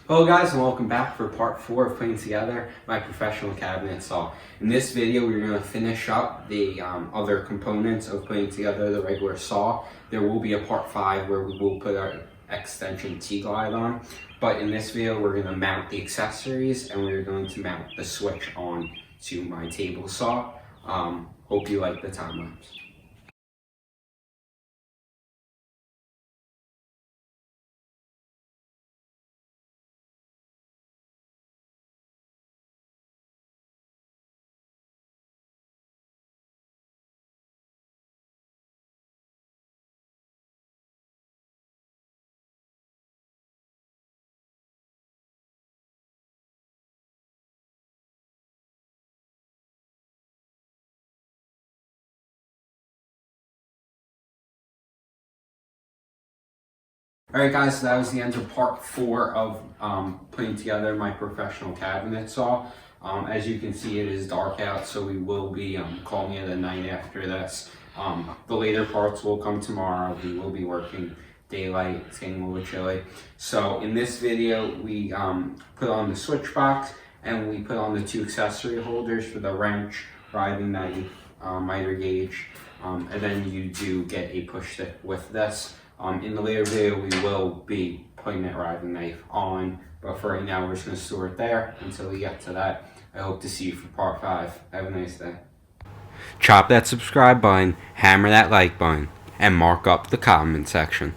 Hello guys, and welcome back for part 4 of putting together my professional cabinet saw. In this video we're going to finish up the other components of putting together the regular saw. There will be a part 5 where we will put our extension T-glide on, but in this video we're going to mount the accessories and we're going to mount the switch on to my table saw. Hope you like the time lapse. Alright guys, so that was the end of part 4 of putting together my professional cabinet saw. As you can see, it is dark out, so we will be calling it a night after this. The later parts will come tomorrow. We will be working daylight. It's getting a little chilly. So in this video, we put on the switch box and we put on the 2 accessory holders for the wrench, riving knife, miter gauge, and then you do get a push stick with this. In the later video, we will be putting that riving knife on, but for right now, we're just going to store it there until we get to that. I hope to see you for part 5. Have a nice day. Chop that subscribe button, hammer that like button, and mark up the comment section.